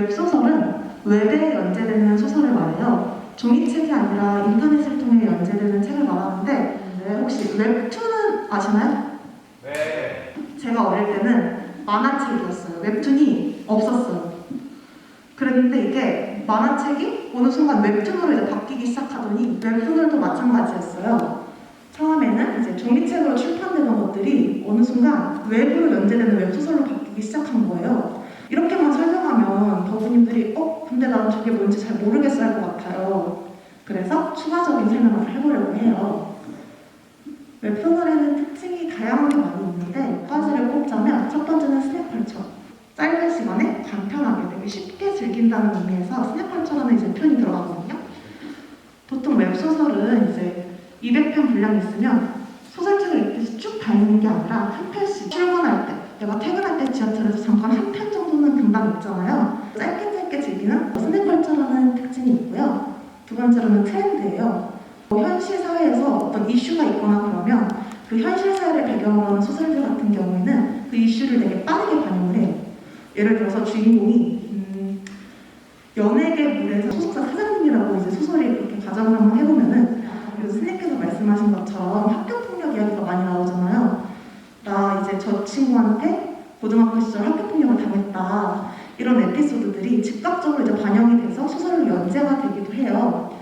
웹소설은 웹에 연재되는 소설을 말해요. 종이책이 아니라 인터넷을 통해 연재되는 책을 말하는데 혹시 웹툰은 아시나요? 네. 제가 어릴 때는 만화책이었어요. 웹툰이 없었어요. 그랬는데 이게 만화책이 어느 순간 웹툰으로 이제 바뀌기 시작하더니 웹소설도 마찬가지였어요. 처음에는 이제 종이책으로 출판되던 것들이 어느 순간 웹으로 연재되는 웹소설로 바뀌기 시작한 거예요. 이렇게만 설명하면 더부님들이 근데 난 저게 뭔지 잘 모르겠어 할 것 같아요. 그래서 추가적인 설명을 해보려고 해요. 웹소설에는 특징이 다양하게 많이 있는데 몇 가지를 꼽자면 첫 번째는 스냅컬처. 짧은 시간에 간편하게 되게 쉽게 즐긴다는 의미에서 스냅컬처라는 이제 표현이 들어가거든요. 보통 웹소설은 이제 200편 분량이 있으면 소설책을 읽듯이 쭉 다니는 게 아니라 한 편씩 출근할 때, 내가 퇴근할 때 지하철에서 잠깐 한 편 정도는 금방 읽잖아요. 짧게 즐기는 스냅컬처라는 특징이 있고요. 두 번째로는 트렌드예요. 현실 사회에서 어떤 이슈가 있거나 그러면 그 현실 사회를 배경으로 하는 소설들 같은 경우에는 그 이슈를 되게 빠르게 반영을 해요. 예를 들어서 주인공이 연예계 물에서 소속사 사장님이라고 이제 소설이 그렇게 가정을 한번 해보면은 스님께서 말씀하신 것처럼 학교폭력 이야기가 많이 나오잖아요. 나 이제 저 친구한테 고등학교 시절 학교폭력을 당했다. 이런 에피소드들이 즉각적으로 이제 반영이 돼서 소설로 연재가 되기도 해요.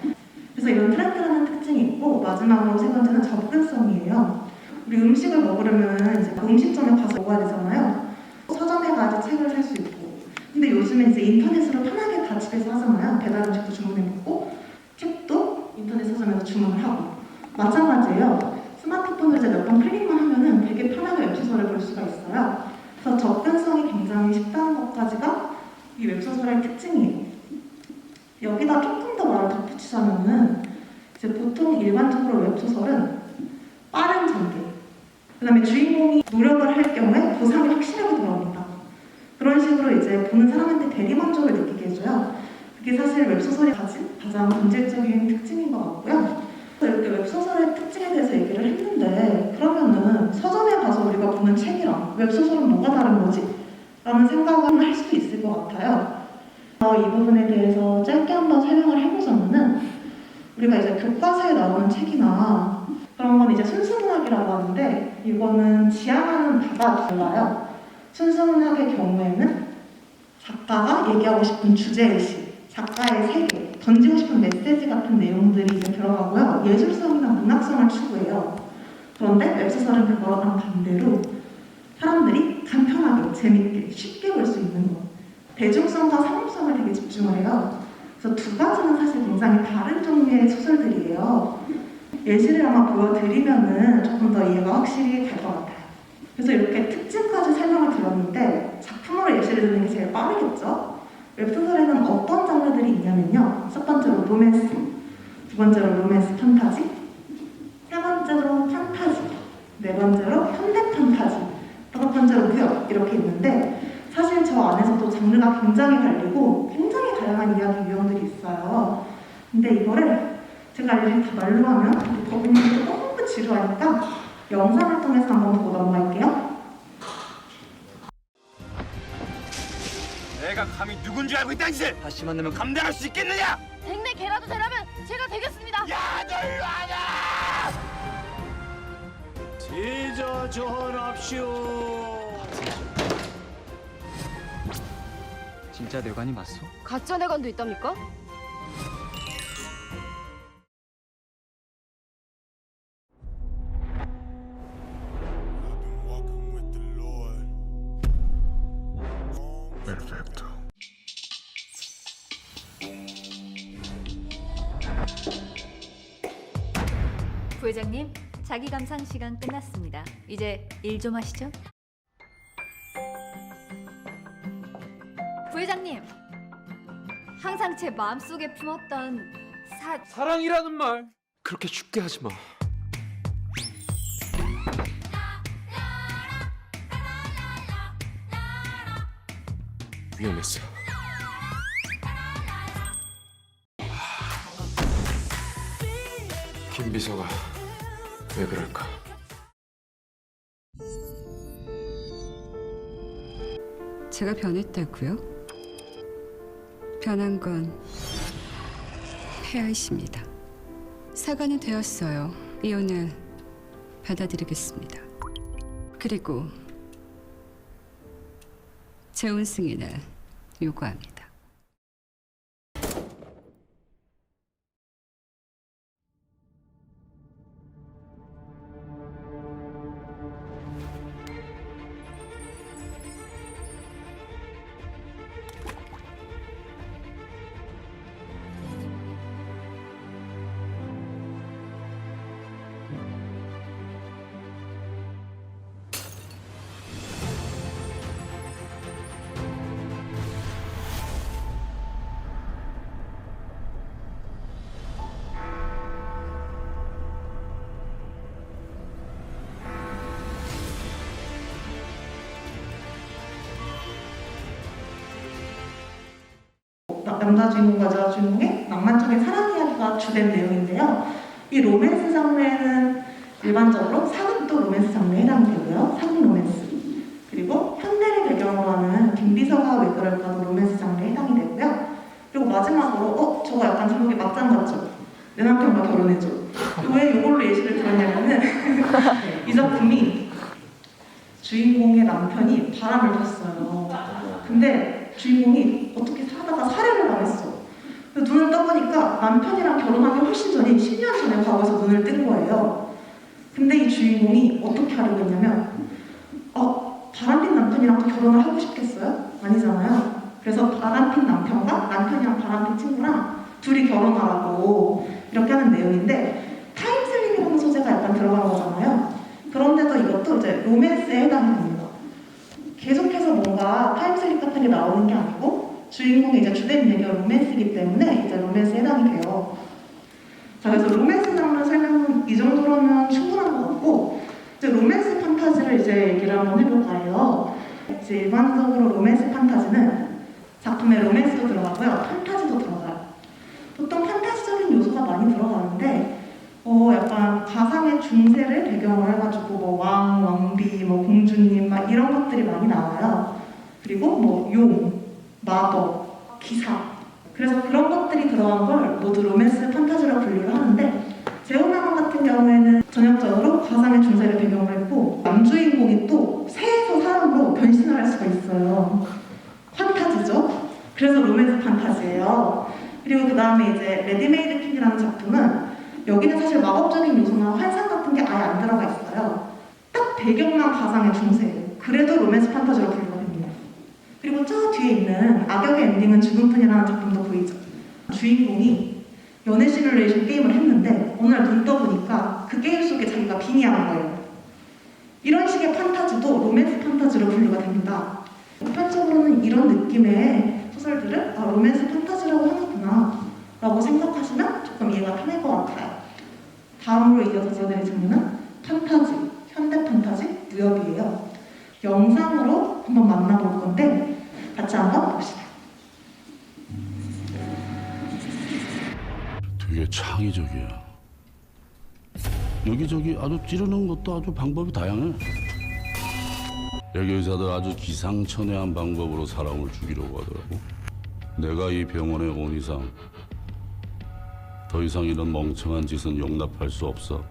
그래서 이런 트렌드라는 특징이 있고 마지막으로 세 번째는 접근성이에요. 우리 음식을 먹으려면 이제 음식점에 가서 먹어야 되잖아요. 서점에 가야지 책을 살 수 있고. 근데 요즘에 이제 인터넷으로 편하게 다 집에서 하잖아요. 배달 음식도 주문해 먹고 책도 인터넷 서점에서 주문을 하고. 마찬가지예요. 스마트폰을 이제 몇 번 클릭만 하면은 되게 편하게 웹소설을 볼 수가 있어요. 그래서 접근성이 굉장히 쉽다는 것까지가 이 웹소설의 특징이에요. 여기다 조금 더 말을 덧붙이자면은 이제 보통 일반적으로 웹소설은 빠른 전개, 그 다음에 주인공이 노력을 할 경우에 보상이 확실하게 돌아옵니다. 그런 식으로 이제 보는 사람한테 대리만족을 느끼게 해줘요. 그게 사실 웹소설이 가진 가장 본질적인 특징인 것 같고요. 이렇게 웹소설의 특징에 대해서 얘기를 했는데 그러면은 서점에 가서 우리가 보는 책이랑 웹소설은 뭐가 다른 거지? 라는 생각을 할 수도 있을 것 같아요. 이 부분에 대해서 짧게 한번 설명을 해보자면은 우리가 이제 교과서에 나오는 책이나 그런 건 이제 순수문학이라고 하는데 이거는 지향하는 바가 달라요. 순수문학의 경우에는 작가가 얘기하고 싶은 주제의식, 작가의 세계, 던지고 싶은 메시지 같은 내용들이 이제 들어가고요. 예술성이나 문학성을 추구해요. 그런데 웹소설은 그거랑 반대로 사람들이 간편하게, 재밌게, 쉽게 볼 수 있는 것. 대중성과 상업성을 되게 집중을 해요. 그래서 두 가지는 사실 굉장히 다른 종류의 소설들이에요. 예시를 아마 보여드리면은 조금 더 이해가 확실히 될 것 같아요. 그래서 이렇게 특징까지 설명을 들었는데 작품으로 예시를 드는 게 제일 빠르겠죠? 웹소설에는 어떤 장르들이 있냐면요. 첫 번째로 로맨스, 두 번째로 로맨스 판타지, 세 번째로 판타지, 네 번째로 현대 판타지, 다섯 번째로 무협 이렇게 있는데 사실 저 안에서도 장르가 굉장히 갈리고 굉장히 다양한 이야기 유형들이 있어요. 근데 이거를 제가 이렇게 다 말로 하면 더분들이 너무 지루하니까 영상을 통해서 한번 보고 넘어갈게요. 내가 감히 누군 줄 알고 있다는 짓을 다시 만나면 감당할 수 있겠느냐? 백내 개라도 되라면 제가 되겠습니다. 야, 너 일로 와라! 제자 전합시오. 진짜 뇌관이 맞소? 가짜 내관도 있답니까? 부회장님, 자기 감상 시간 끝났습니다. 이제 일 좀 하시죠. 부회장님, 항상 제 마음속에 품었던 사랑이라는 말 그렇게 쉽게 하지 마. 위험했어. 김 비서가 왜 그럴까? 제가 변했다고요? 변한 건 폐하이십니다. 사과는 되었어요. 이혼은 받아들이겠습니다. 그리고 재혼 승인을 요구합니다. 남자 주인공과 여자 주인공의 낭만적인 사랑 이야기가 주된 내용인데요. 이 로맨스 장르에는 일반적으로 사극도 로맨스 장르에 해당이 되고요. 사극 로맨스. 그리고 현대를 배경으로 하는 김비서가 왜 그럴까도 로맨스 장르에 해당이 되고요. 그리고 마지막으로 저거 약간 제목이 맞장 같죠? 내 남편과 결혼해줘. 왜 이걸로 예시를 들었냐면은 이 작품이 주인공의 남편이 바람을 폈어요. 근데 주인공이 어떻게 살다가 살해를 당했어. 눈을 떠보니까 남편이랑 결혼하기 훨씬 전인 10년 전에 과거에서 눈을 뜬 거예요. 근데 이 주인공이 어떻게 하려고 했냐면 바람핀 남편이랑 또 결혼을 하고 싶겠어요? 아니잖아요. 그래서 바람핀 남편과 남편이랑 바람핀 친구랑 둘이 결혼하라고 이렇게 하는 내용인데 타임슬립이라는 소재가 약간 들어간 거잖아요. 그런데도 이것도 이제 로맨스에 해당이 됩니다. 계속해서 뭔가 타임슬립 같은 게 나오는 게 아니고 주인공의 이제 주된 얘기가 로맨스이기 때문에 이제 로맨스에 해당이 돼요. 자, 그래서 로맨스 장르 설명은 이 정도로는 충분한 것 같고 이제 로맨스 판타지를 이제 얘기를 한번 해볼까 해요. 이제 일반적으로 로맨스 판타지는 작품에 로맨스도 들어가고요, 판타지도 들어가요. 보통 판타지적인 요소가 많이 들어가는데 약간 가상의 중세를 배경으로 해가지고 뭐 왕, 왕비, 뭐 공주님 막 이런 것들이 많이 나와요. 그리고 뭐 용, 마법, 기사. 그래서 그런 것들이 들어간 걸 모두 로맨스 판타지라고 분류를 하는데 제호나무 같은 경우에는 전형적으로 가상의 중세를 배경으로 했고 남주인공이 또 새에서 사람으로 변신을 할 수가 있어요. 판타지죠? 그래서 로맨스 판타지예요. 그리고 그 다음에 이제 레디메이드 퀸이라는 작품은 여기는 사실 마법적인 요소나 환상 같은 게 아예 안 들어가 있어요. 딱 배경만 가상의 중세예요. 그래도 로맨스 판타지로 분류가 됩니다. 그리고 저 뒤에 있는 악역의 엔딩은 죽음뿐이라는 작품도 보이죠. 주인공이 연애 시뮬레이션 게임을 했는데 어느 날 눈 떠보니까 그 게임 속에 자기가 빙의한 거예요. 이런 식의 판타지도 로맨스 판타지로 분류가 됩니다. 보편적으로는 이런 느낌의 소설들을 로맨스 판타지라고 하는구나 라고 생각하시면 조금 이해가 편할 것 같아요. 다음으로 이어서 보여드릴 장르는 판타지, 현대 판타지, 무협이에요. 영상으로 한번 만나볼 건데 같이 한번 봅시다. 되게 창의적이야. 여기저기 아주 찌르는 것도 아주 방법이 다양해. 여기 의사들 아주 기상천외한 방법으로 사람을 죽이려고 하더라고. 내가 이 병원에 온 이상 더 이상 이런 멍청한 짓은 용납할 수 없어.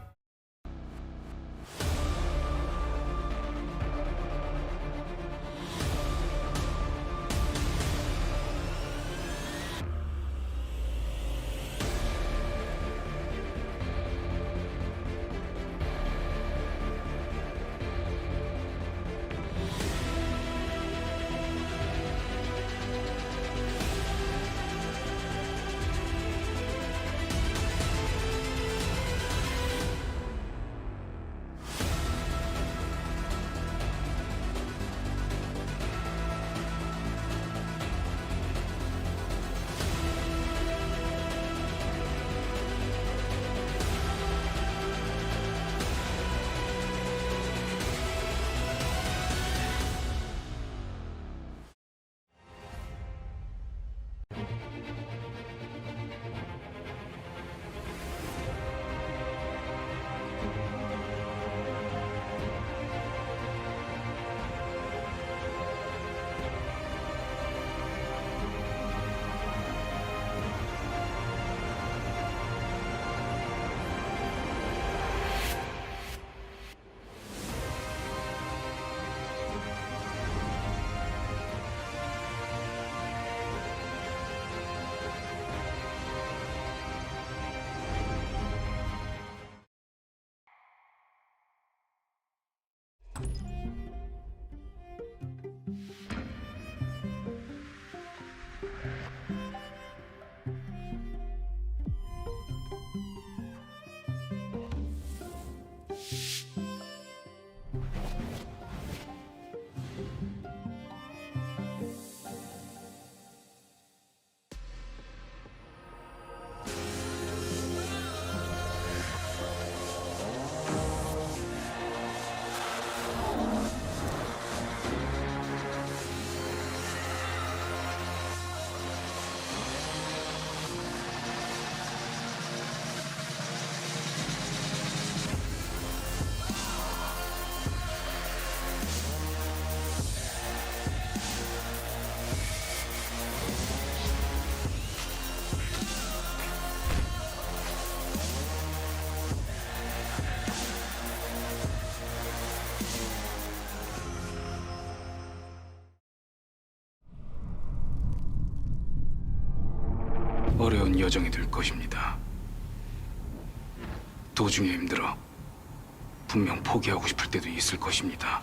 어려운 여정이 될 것입니다. 도중에 힘들어 분명 포기하고 싶을 때도 있을 것입니다.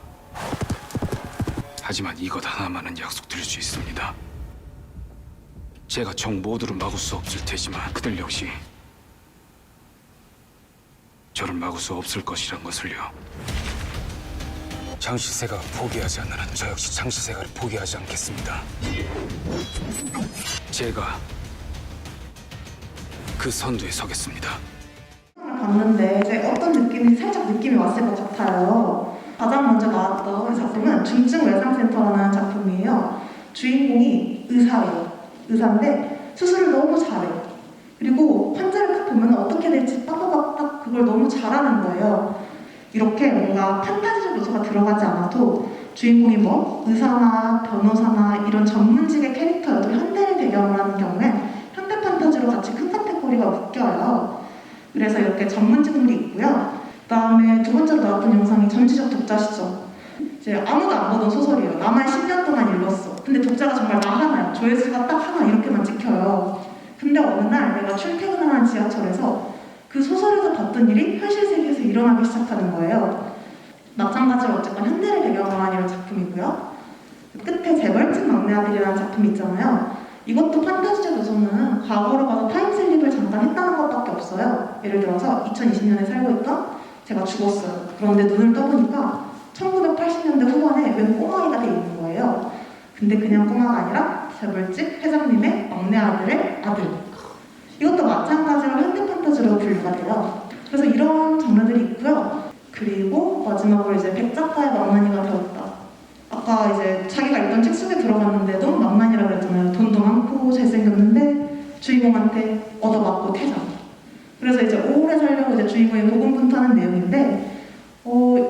하지만 이것 하나만은 약속드릴 수 있습니다. 제가 정 모두를 막을 수 없을 테지만 그들 역시 저를 막을 수 없을 것이란 것을요. 장시세가 포기하지 않는 한 저 역시 장시세가를 포기하지 않겠습니다. 제가 그 선두에 서겠습니다. 봤는데 이제 어떤 느낌이 살짝 느낌이 왔을 것 같아요. 가장 먼저 나왔던 작품은 중증외상센터라는 작품이에요. 주인공이 의사예요. 의사인데 수술을 너무 잘해요. 그리고 환자를 딱 보면 어떻게 될지 빠바박 그걸 너무 잘하는 거예요. 이렇게 뭔가 판타지적 요소가 들어가지 않아도 주인공이 뭐 의사나 변호사나 이런 전문직의 캐릭터여도 현대를 배경으로 하는 경우엔 현대 판타지로 같이 큰 카테고리가 묶여요. 그래서 이렇게 전문직물이 있고요. 그다음에 두 번째로 나왔던 영상이 전지적 독자시죠. 이제 아무도 안 보던 소설이에요. 나만 10년 동안 읽었어. 근데 독자가 정말 나 하나야. 조회수가 딱 하나 이렇게만 찍혀요. 근데 어느 날 내가 출퇴근을 하는 지하철에서 그 소설에서 봤던 일이 현실 세계에서 일어나기 시작하는 거예요. 마찬가지로 어쨌건 현대를 배경으로 한 이런 작품이고요. 끝에 재벌집 막내 아들이라는 작품이 있잖아요. 이것도 판타지적 요소는 과거로 가서 타임슬립을 잠깐 했다는 것밖에 없어요. 예를 들어서 2020년에 살고 있던 제가 죽었어요. 그런데 눈을 떠보니까 1980년대 후반에 웬 꼬마아이가 돼 있는 거예요. 근데 그냥 꼬마가 아니라 재벌집 회장님의 막내 아들의 아들. 이것도 마찬가지로 현대 판타지로 분류가 돼요. 그래서 이런 장르들이 있고요. 그리고 마지막으로 이제 백 작가의 망나니가 되었다. 아까 이제 자기가 읽던 책 속에 들어갔는데도 망나니라고 그랬잖아요. 돈도 많고 잘생겼는데 주인공한테 얻어맞고 퇴장. 그래서 이제 오래 살려고 이제 주인공이 고군분투하는 내용인데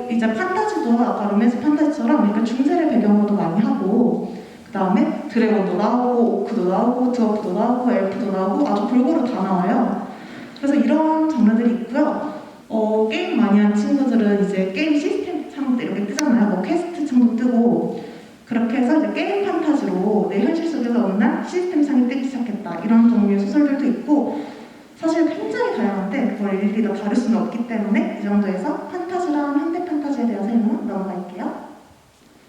이제 판타지도 아까 로맨스 판타지처럼 이렇게 중세를 배경으로도 많이 하고 그 다음에 드래곤도 나오고 오크도 나오고 드워프도 나오고 엘프도 나오고 아주 골고루 다 나와요. 그래서 이런 장르들이 있고요. 게임 많이 한 친구들은 이제 게임 시스템 창도 이렇게 뜨잖아요. 뭐 퀘스트 창도 뜨고 그렇게 해서 이제 게임 판타지로 내 현실 속에서 어느 날 시스템 창이 뜨기 시작했다. 이런 종류의 소설들도 있고 사실 굉장히 다양한데 그걸 일일이 다 다룰 수는 없기 때문에 이 정도에서 판타지랑 현대 판타지에 대한 설명 넘어갈게요.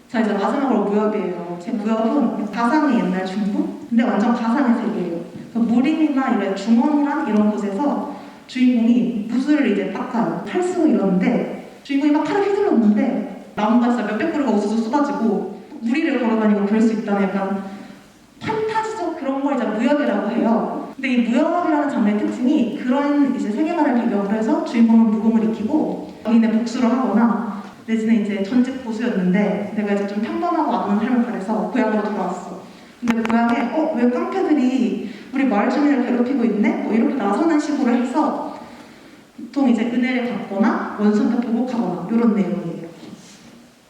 자 이제 마지막으로 무협이에요. 제 무협은 가상의 옛날 중국? 근데 완전 가상의 세계예요. 그러니까 무림이나 이런 중원이란 이런 곳에서 주인공이 붓을 이제 닦아요. 칼 쓰고 이러는데 주인공이 막 칼을 휘둘렀는데 나무가 진짜 몇백 그루가 우수수 쏟아지고 무리를 걸어다니고 그럴 수 있다는 약간 판타지적 그런 걸 이제 무협이라고 해요. 근데 이 무협이라는 장르의 특징이 그런 이제 세계관을 배경으로 해서 주인공은 무공을 익히고 본인의 복수를 하거나 내지는 이제 전직 고수였는데 내가 이제 좀 평범하고 아무런 삶을 바래서 고향으로 돌아왔어. 근데 고향에 왜 깡패들이 우리 마을 주민을 괴롭히고 있네? 뭐 이렇게 나서는 식으로 해서 보통 이제 은혜를 받거나 원수한테 보복하거나 이런 내용이에요.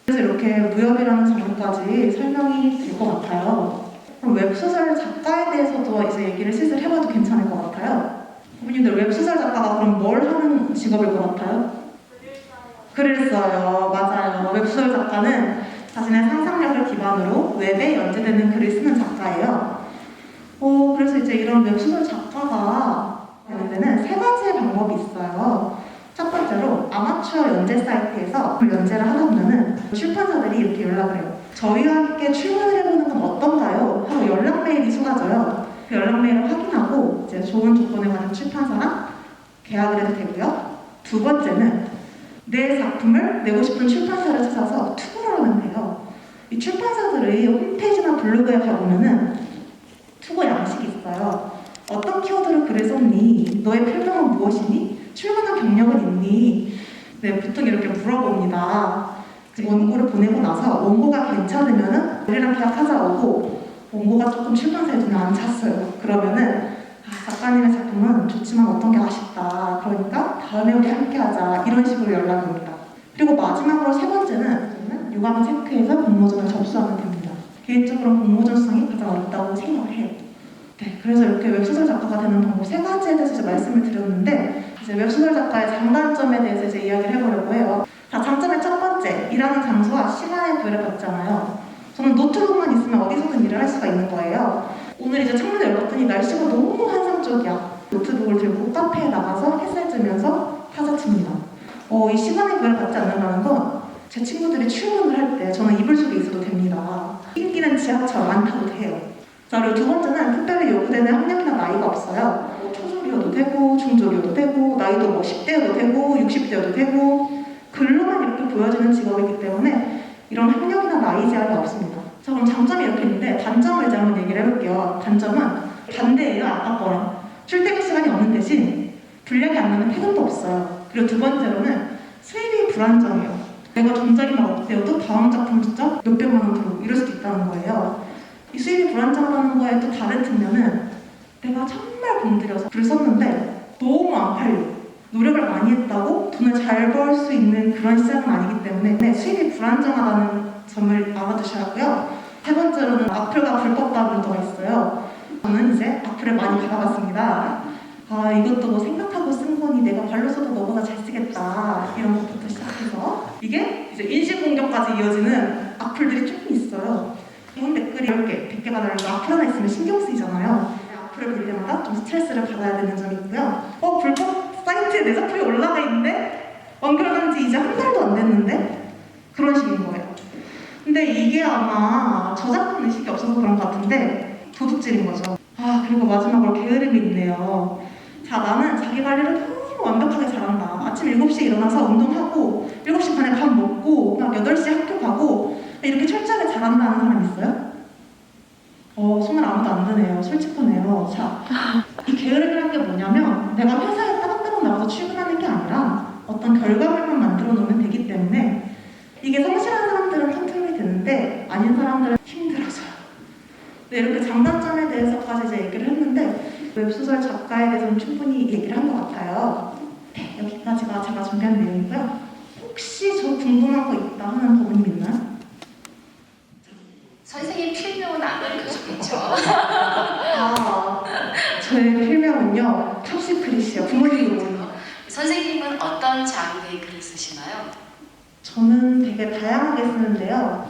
그래서 이렇게 무협이라는 장르까지 설명이 될 것 같아요. 그럼 웹소설 작가에 대해서도 이제 얘기를 슬슬 해봐도 괜찮을 것 같아요. 부모님들 웹소설 작가가 그럼 뭘 하는 직업일 것 같아요? 글을 써요. 맞아요. 웹소설 작가는 자신의 상상력을 기반으로 웹에 연재되는 글을 쓰는 작가예요. 그래서 이제 이런 웹소설 작가가 되는 데는 세 가지의 방법이 있어요. 첫 번째로 아마추어 연재 사이트에서 연재를 하다 보면은 출판사들이 이렇게 연락을 해요. 저희와 함께 출간을 해보는 건 어떤가요? 하고 연락 메일이 쏟아져요. 그 연락 메일을 확인하고 이제 좋은 조건을 가진 출판사랑 계약을 해도 되고요. 두 번째는 내 작품을 내고 싶은 출판사를 찾아서 투고를 하면 돼요. 이 출판사들의 홈페이지나 블로그에 가보면은 투고 양식이 있어요. 어떤 키워드로 글을 썼니? 너의 필명은 무엇이니? 출간한 경력은 있니? 네, 보통 이렇게 물어봅니다. 원고를 보내고 나서 원고가 괜찮으면은 우리랑 계약하자 오고 원고가 조금 출판사에 눈에 안 찼어요. 그러면은 작가님의 작품은 좋지만 어떤 게 아쉽다. 그러니까 다음에 우리 함께 하자. 이런 식으로 연락이 옵니다. 그리고 마지막으로 세 번째는 유감 체크해서 공모전을 접수하면 됩니다. 개인적으로 공모전성이 가장 어렵다고 생각을 해요. 네, 그래서 이렇게 웹소설 작가가 되는 방법 세 가지에 대해서 이제 말씀을 드렸는데 이제 웹소설 작가의 장단점에 대해서 이제 이야기를 해보려고 해요. 자, 장점의 첫 번째, 일하는 장소와 시간에 구애를 받잖아요. 저는 노트북만 있으면 어디서든 일을 할 수가 있는 거예요. 오늘 이제 창문을 열었더니 날씨가 너무 환상적이야. 노트북을 들고 카페에 나가서 햇살 쬐면서 타자 칩니다. 이 시간에 구애를 받지 않는다는 건 제 친구들이 출근을 할 때 저는 이불 속에 있어도 됩니다. 인기는 지하철 안 타도 돼요. 자, 그리고 두 번째는 특별히 요구되는 학력이나 나이가 없어요. 초졸이어도 되고 중졸이어도 되고 나이도 뭐 10대여도 되고 60대여도 되고 글로만 이렇게 보여지는 직업이기 때문에 이런 학력이나 나이 제한이 없습니다. 자, 그럼 장점이 이렇게 있는데 단점을 이제 한번 얘기를 해볼게요. 단점은 반대예요. 아까 거랑 출퇴근 시간이 없는 대신 분량이 안 나면 퇴근도 없어요. 그리고 두 번째로는 수입이 불안정해요. 내가 종작이만 없대어도 다음 작품 진짜 몇백만 원 들어오고 이럴 수도 있다는 거예요. 이 수입이 불안정하다는 거에 또 다른 측면은 내가 정말 공들여서 글을 썼는데 너무 안 팔려. 노력을 많이 했다고 돈을 잘 벌 수 있는 그런 시장은 아니기 때문에 수입이 불안정하다는 점을 알아두셔야 하고요. 세 번째로는 악플과 불법 문제가 있어요. 저는 이제 악플을 많이 받아봤습니다. 이것도 뭐 생각하고 쓴 거니 내가 발로 써도 너보다 잘 쓰겠다 이런 것부터 시작해서 이게 이제 인신공격까지 이어지는 악플들이 조금 있어요. 이런 댓글이 10개, 100개가 달려도 악플 하나 있으면 신경 쓰이잖아요. 악플을 볼 때마다 좀 스트레스를 받아야 되는 점이 있고요. 불법 사이트에 내 작품이 올라가 있는데 완결한 지 이제 한 달도 안 됐는데 그런 식인 거예요. 근데 이게 아마 저작권 의식이 없어서 그런 것 같은데 도둑질인 거죠. 그리고 마지막으로 게으름이 있네요. 자, 나는 자기 관리를 너무 완벽하게 잘한다. 아침 7시에 일어나서 운동하고 7시 반에 밥 먹고 막 8시에 학교 가고 이렇게 철저하게 잘한다는 사람 있어요? 손을 아무도 안 드네요. 솔직하네요. 자, 이 게으름이라는 게 뭐냐면 내가 회사에 따박따박 나가서 출근하는 게 아니라 어떤 결과물만 만들어 놓으면 되기 때문에 이게 성실한 사람들은 컨트롤이 되는데 아닌 사람들은 힘들어져요. 네, 이렇게 장단점에 대해서까지 이제 얘기를 했는데 웹소설 작가에 대해서는 충분히 얘기를 한 것 같아요. 네, 여기까지가 제가 준비한 내용이고요. 혹시 저 궁금한 거 있다 하는 부분이 있나요? 선생님 필명은 안 읽으셨겠죠? 저의 필명은요, 탑시크릿이요. 부모님이거든요. 선생님은 어떤 장르의 글을 쓰시나요? 저는 되게 다양하게 쓰는데요.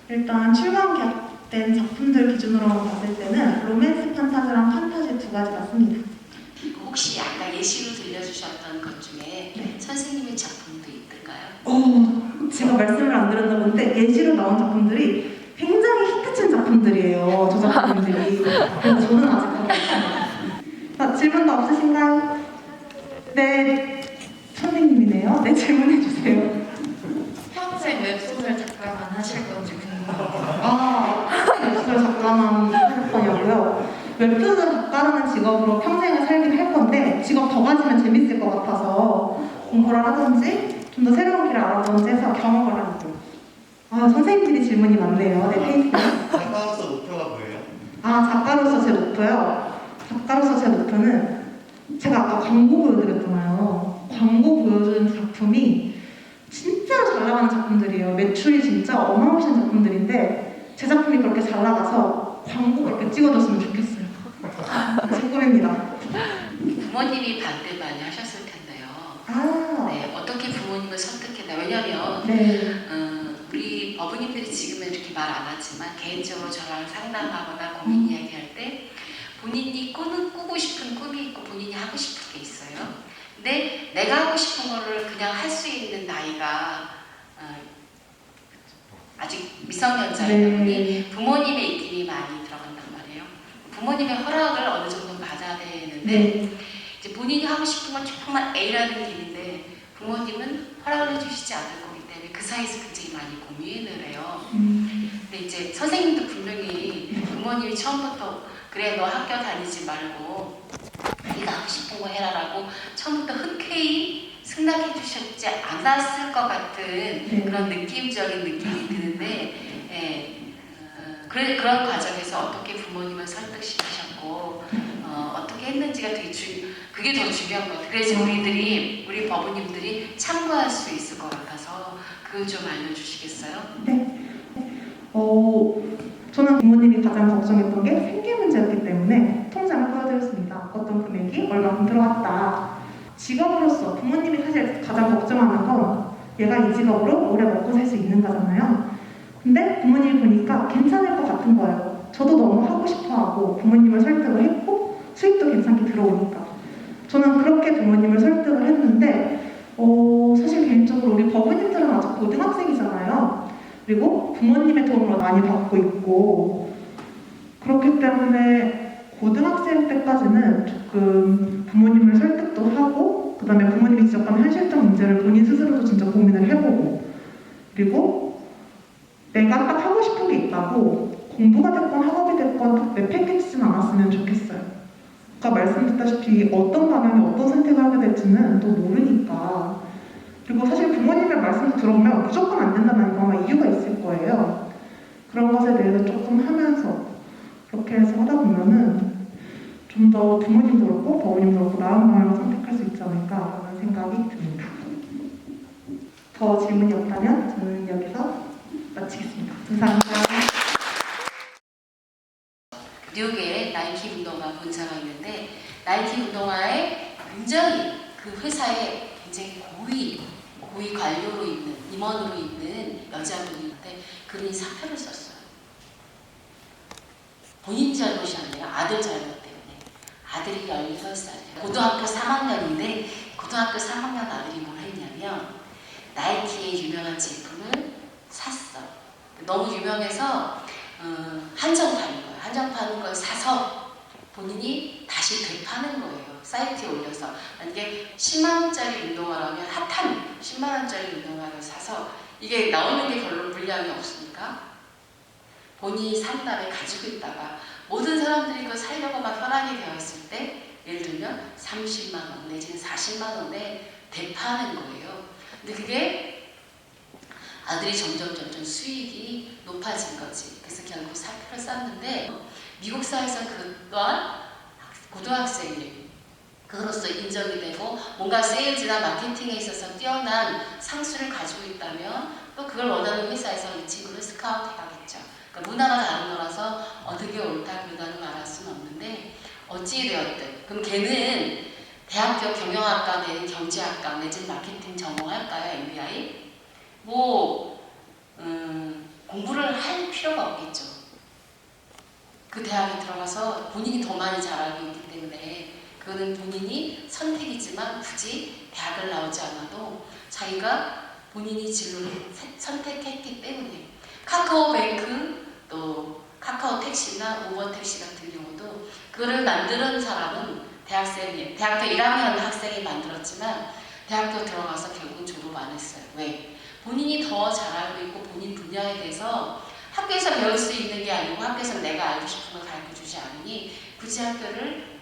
일단 출간 계약된 작품들 기준으로 봤을 때는 로맨스 판타지랑 판타지 두 가지가 씁니다. 혹시 아까 예시로 들려주셨던 것 중에 네. 선생님의 작품도 있을까요? 제가 말씀을 안 드렸나 본데 예시로 나온 작품들이 굉장히 히트친 작품들이에요. 저 작품들이. 그래서 저는 아직 하고 있습니다. 질문 더 없으신가요? 네, 선생님이네요. 네, 질문해 주세요. 평생 웹소설 작가만 하실 건지 궁금합니다. 웹소설 작가만 할 거냐고요? 웹소설 작가라는 직업으로 평생을 살긴 할 건데 직업 더 가지면 재밌을 것 같아서 공부를 하든지 좀 더 새로운 길을 알아보든지 해서 경험을 하려고요. 선생님들이 질문이 많네요. 네, 페이스. 작가로서 목표가 뭐예요? 작가로서 제 목표요? 작가로서 제 목표는 제가 아까 광고 보여드렸잖아요. 광고 보여주는 작품이 진짜로 잘 나가는 작품들이에요. 매출이 진짜 어마무시한 작품들인데 제 작품이 그렇게 잘 나가서 광고 그렇게 찍어줬으면 좋겠어요. 제 꿈입니다. 부모님이 반대 많이 하셨을 텐데요. 네, 어떻게 부모님을 설득했나? 왜냐면 우리 어머님들이 지금은 이렇게 말 안 하지만 개인적으로 저랑 상담하거나 고민 이야기할 때 본인이 꾸고 싶은 꿈이 있고 본인이 하고 싶은 게 있어요. 근데 내가 하고 싶은 거를 그냥 할 수 있는 나이가 아직 미성년자이다 보니 부모님의 입김이 많이 들어간단 말이에요. 부모님의 허락을 어느 정도 받아야 되는데 이제 본인이 하고 싶은 건 정말 A라는 길인데 부모님은 허락을 해주시지 않을 거기 때문에 그 사이에서 굉장히 많이 고민을 해요. 근데 이제 선생님도 분명히 부모님이 처음부터 그래 너 학교 다니지 말고 네가 하고 싶은 거 해라라고 처음부터 흔쾌히 승낙해 주셨지 않았을 것 같은 그런 느낌적인 느낌이 드는데 그런 과정에서 어떻게 부모님을 설득시키셨고 어떻게 했는지가 되게 그게 더 중요한 것 같아요. 그래서 우리 법무님들이 참고할 수 있을 것 같아서 그거 좀 알려주시겠어요? 네. 저는 부모님이 가장 걱정했던 게 생계 문제였기 때문에 통장을 보여드렸습니다. 어떤 금액이 얼마큼 들어왔다. 직업으로서 부모님이 사실 가장 걱정하는 건 얘가 이 직업으로 오래 먹고 살 수 있는 거잖아요. 근데 부모님이 보니까 괜찮을 것 같은 거예요. 저도 너무 하고 싶어하고 부모님을 설득을 했고 수입도 괜찮게 들어오니까 저는 그렇게 부모님을 설득을 했는데 사실 개인적으로 우리 법무님들은 아직 고등학생이잖아요. 그리고 부모님의 도움을 많이 받고 있고 그렇기 때문에 고등학생 때까지는 조금 부모님을 설득도 하고 그 다음에 부모님이 지적하는 현실적 문제를 본인 스스로도 진짜 고민을 해보고 그리고 내가 딱 하고 싶은 게 있다고 공부가 됐건 학업이 됐건 내팽개치진 않았으면 좋겠어요. 아까 말씀드렸다시피 어떤 방향에 어떤 선택을 하게 될지는 또 모르니까 그리고 사실 부모님의 말씀도 들어보면 무조건 안 된다는 건 아마 이유가 있을 거예요. 그런 것에 대해서 조금 하면서 그렇게 해서 하다 보면은 좀 더 부모님도 그렇고 부모님도 그렇고 나은 방향을 선택할 수 있지 않을까라는 생각이 듭니다. 더 질문이 없다면 저는 여기서 마치겠습니다. 감사합니다. 뉴욕에 나이키 운동화 본사가 있는데 나이키 운동화에 굉장히 그 회사에 굉장히 고위 관료로 있는 임원으로 있는 여자분이 있는데 그분이 사표를 썼어요. 본인 잘못이 아니라 아들 잘못 때문에. 아들이 16살이에요. 고등학교 3학년인데 고등학교 3학년 아들이 뭘 했냐면 나이키의 유명한 제품을 샀어. 너무 유명해서 한정 파는 거예요. 한정 파는 걸 사서 본인이 다시 되파는 거예요. 사이트에 올려서. 만약에 10만 원짜리 운동화라면 핫한 10만 원짜리 운동화를 사서 이게 나오는 게 별로 물량이 없으니까 본인이 산 다음에 가지고 있다가 모든 사람들이 그걸 살려고 막 혈안이 되어 있을 때 예를 들면 30만 원 내지는 40만 원에 되파는 거예요. 근데 그게 아들이 점점 수익이 높아진 거지. 그래서 결국 사표를 쌌는데 미국 사회에서 그 또한 고등학생이 그로서 인정이 되고 뭔가 세일즈나 마케팅에 있어서 뛰어난 상수를 가지고 있다면 또 그걸 원하는 회사에서 이 친구를 스카우트 해가겠죠. 그러니까 문화가 다른 거라서 어떻게 옳다 그르다는 말할 수는 없는데 어찌되었든 그럼 걔는 대학교 경영학과 내는 경제학과 내지는 마케팅 전공할까요? MBI? 공부를 할 필요가 없겠죠. 그 대학에 들어가서 본인이 더 많이 잘 알고 있기 때문에 그거는 본인이 선택이지만 굳이 대학을 나오지 않아도 자기가 본인이 진로를 선택했기 때문에 카카오뱅크 또 카카오 택시나 우버 택시 같은 경우도 그거를 만드는 사람은 대학생이에요. 대학교 1학년 학생이 만들었지만 대학교 들어가서 결국은 졸업 안 했어요. 왜? 본인이 더 잘 알고 있고 본인 분야에 대해서 학교에서 배울 수 있는 게 아니고 학교에서 내가 알고 싶은 걸 가르쳐주지 않으니 굳이 학교를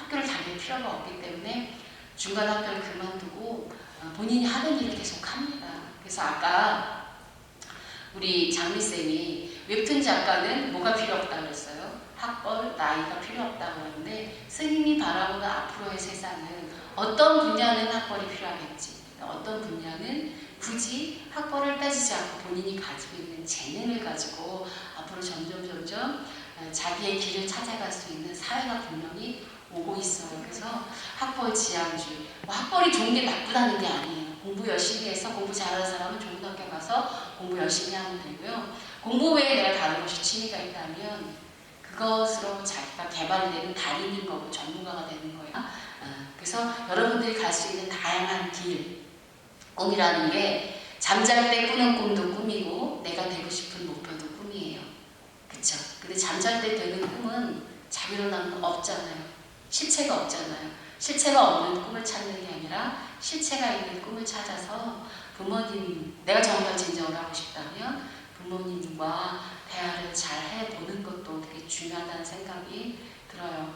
다닐 필요가 없기 때문에 중간 학교를 그만두고 본인이 하는 일을 계속 합니다. 그래서 아까 우리 장미쌤이 웹툰 작가는 뭐가 필요 없다고 그랬어요? 학벌, 나이가 필요 없다고 그러는데 스님이 바라보는 앞으로의 세상은 어떤 분야는 학벌이 필요하겠지, 어떤 분야는 굳이 학벌을 따지지 않고 본인이 가지고 있는 재능을 가지고 앞으로 점점 자기의 길을 찾아갈 수 있는 사회가 분명히 오고 있어요. 그래서 학벌 지향주의, 학벌이 좋은 게 나쁘다는 게 아니에요. 공부 열심히 해서 공부 잘하는 사람은 좋은 학교 가서 공부 열심히 하면 되고요. 공부 외에 내가 다른 것이 취미가 있다면 그것으로 자기가 개발이 되는 달인인 거고 전문가가 되는 거예요. 그래서 여러분들이 갈 수 있는 다양한 길, 꿈이라는 게 잠잘 때 꾸는 꿈도 꿈이고 내가 되고 싶은 목표도 꿈이에요. 그쵸? 근데 잠잘 때 되는 꿈은 잠이 일어나는 거 없잖아요. 실체가 없잖아요. 실체가 없는 꿈을 찾는 게 아니라 실체가 있는 꿈을 찾아서 내가 정말 진정을 하고 싶다면 부모님과 대화를 잘 해보는 것도 되게 중요하다는 생각이 들어요.